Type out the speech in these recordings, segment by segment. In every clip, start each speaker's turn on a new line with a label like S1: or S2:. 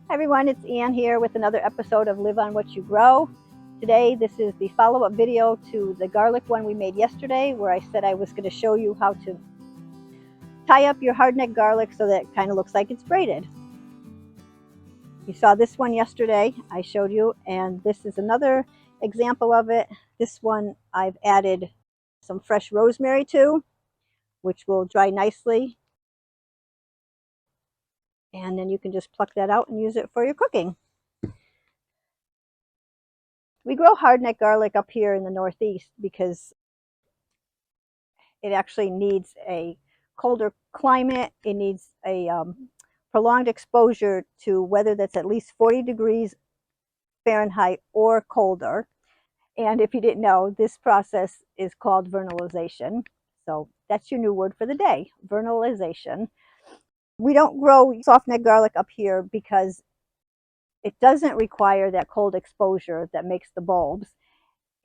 S1: Hi everyone, it's Ann here with another episode of Live on What You Grow. Today, this is the follow-up video to the garlic one we made yesterday, where I said I was going to show you how to tie up your hardneck garlic so that it kind of looks like it's braided. You saw this one yesterday, I showed you, and this is another example of it. This one I've added some fresh rosemary to, which will dry nicely. And then you can just pluck that out and use it for your cooking. We grow hardneck garlic up here in the Northeast because it actually needs a colder climate. It needs a prolonged exposure to weather that's at least 40 degrees Fahrenheit or colder. And if you didn't know, this process is called vernalization. So that's your new word for the day, vernalization. We don't grow softneck garlic up here because it doesn't require that cold exposure that makes the bulbs.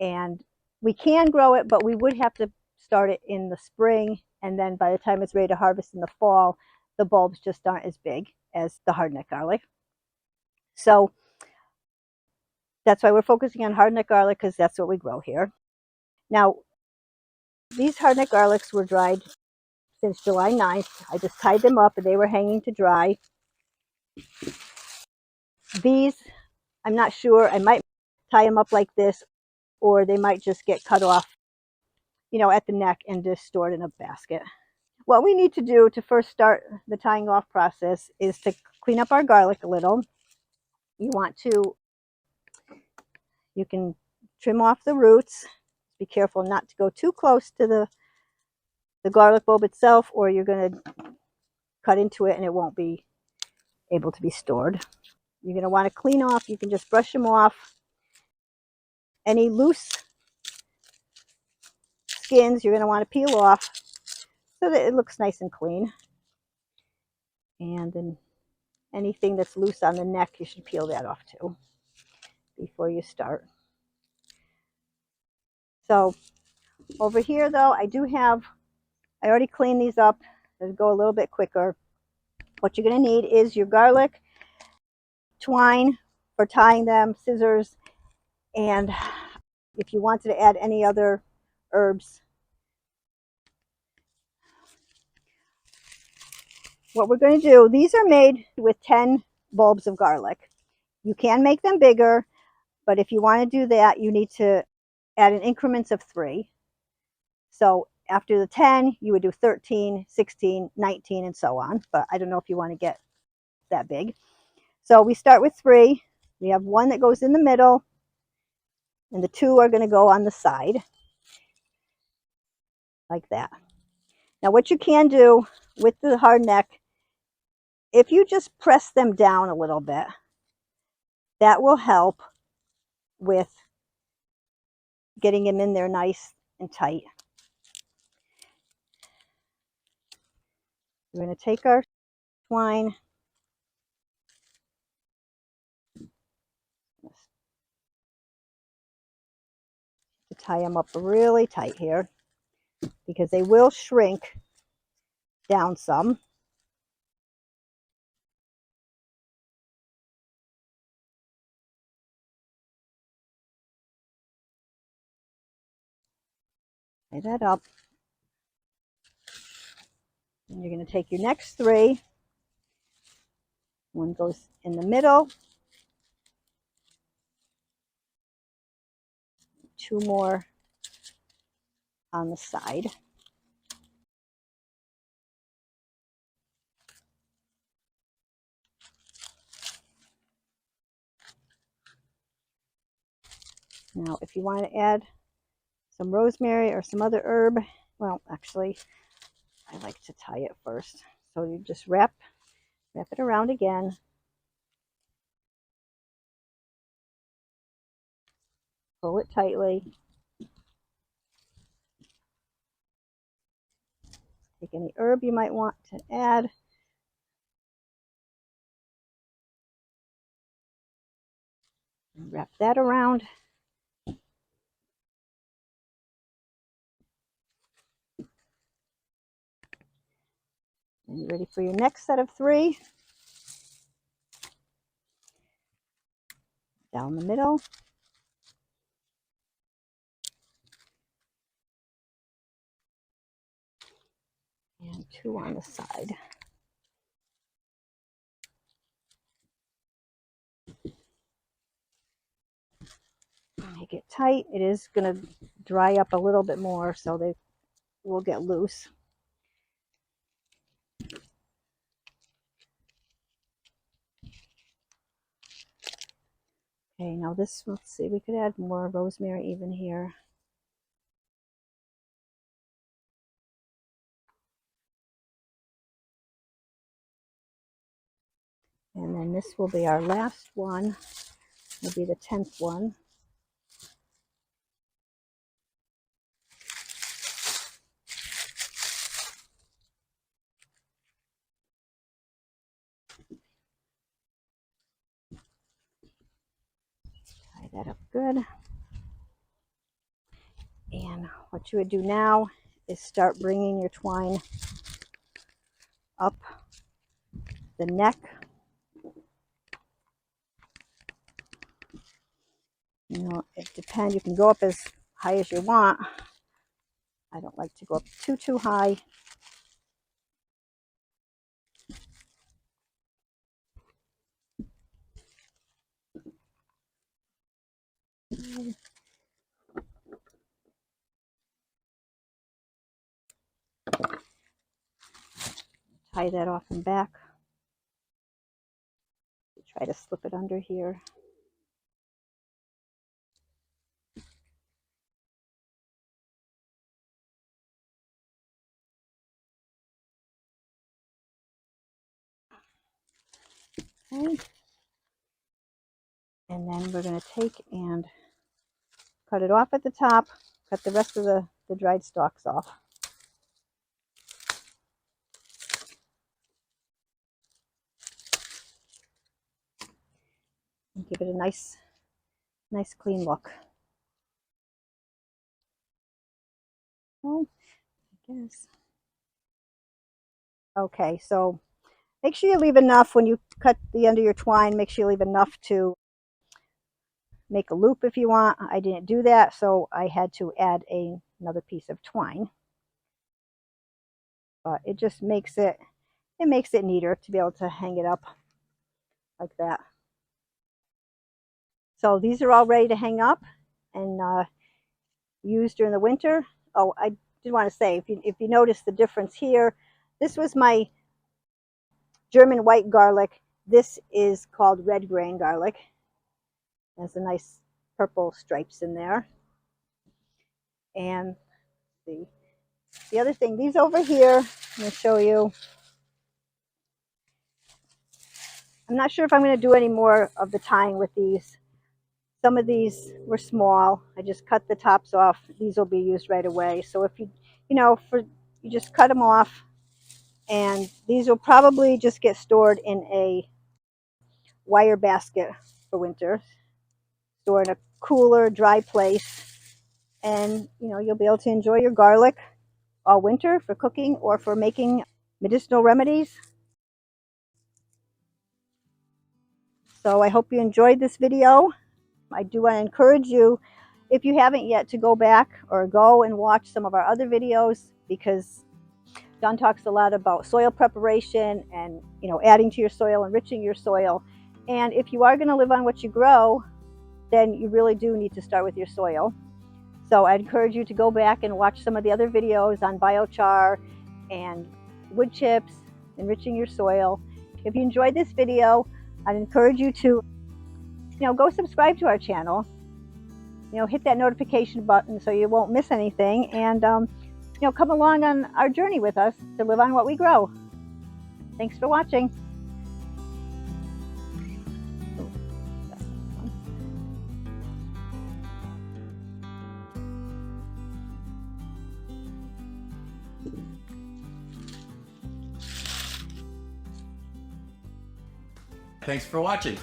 S1: And we can grow it, but we would have to start it in the spring, and then by the time it's ready to harvest in the fall, the bulbs just aren't as big as the hardneck garlic. So that's why we're focusing on hardneck garlic, because that's what we grow here. Now, these hardneck garlics were dried since July 9th. I just tied them up and they were hanging to dry. These, I'm not sure, I might tie them up like this, or they might just get cut off, at the neck and just stored in a basket. What we need to do to first start the tying off process is to clean up our garlic a little. You can trim off the roots. Be careful not to go too close to the garlic bulb itself, or you're going to cut into it and it won't be able to be stored. You're going to want to clean off. You can just brush them off. Any loose skins you're going to want to peel off so that it looks nice and clean. And then anything that's loose on the neck, you should peel that off too before you start. So over here though, I already cleaned these up. Let's go a little bit quicker. What you're going to need is your garlic, twine for tying them, scissors, and if you wanted to add any other herbs. What we're going to do, these are made with 10 bulbs of garlic. You can make them bigger, but if you want to do that, you need to add in increments of 3. So after the 10, you would do 13, 16, 19, and so on. But I don't know if you want to get that big. So we start with 3. We have 1 that goes in the middle, and the 2 are going to go on the side, like that. Now what you can do with the hard neck, if you just press them down a little bit, that will help with getting them in there nice and tight. We're going to take our twine, to tie them up really tight here, because they will shrink down some. Tie that up. And you're going to take your next 3. 1 goes in the middle. 2 more on the side. Now, if you want to add some rosemary or some other herb, well, actually, I like to tie it first. So you just wrap it around again. Pull it tightly. Take any herb you might want to add. And wrap that around. And you're ready for your next set of 3. down the middle. And 2 on the side. Make it tight. It is going to dry up a little bit more, so they will get loose. Okay, now this, let's see, we could add more rosemary even here. And then this will be our last one, will be the 10th one. Tie that up good. And what you would do now is start bringing your twine up the neck. You know, it depends. You can go up as high as you want. I don't like to go up too high. Tie that off and back. Try to slip it under here. Okay. And then we're going to take and cut it off at the top, cut the rest of the dried stalks off. And give it a nice clean look. Well, I guess. Okay, so make sure you leave enough when you cut the end of your twine. Make sure you leave enough to make a loop if you want. I didn't do that, so I had to add another piece of twine. But it just makes it neater to be able to hang it up like that. So these are all ready to hang up and use during the winter. Oh, I did want to say, if you notice the difference here, this was my German white garlic. This is called red grain garlic. There's a nice purple stripes in there. And the other thing, these over here, I'm going to show you. I'm not sure if I'm going to do any more of the tying with these. Some of these were small. I just cut the tops off. These will be used right away. So if you just cut them off, and these will probably just get stored in a wire basket for winter. Store in a cooler, dry place, and you'll be able to enjoy your garlic all winter for cooking or for making medicinal remedies. So I hope you enjoyed this video. I do want to encourage you, if you haven't yet, to go back or go and watch some of our other videos, because Dawn talks a lot about soil preparation and adding to your soil, enriching your soil. And if you are going to live on what you grow, then you really do need to start with your soil. So I encourage you to go back and watch some of the other videos on biochar and wood chips, enriching your soil. If you enjoyed this video, I'd encourage you to go subscribe to our channel. Hit that notification button so you won't miss anything, and come along on our journey with us to live on what we grow. Thanks for watching.
S2: Thanks for watching.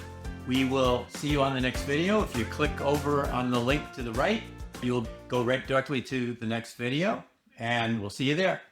S2: We will see you on the next video. If you click over on the link to the right, you'll go right directly to the next video, and we'll see you there.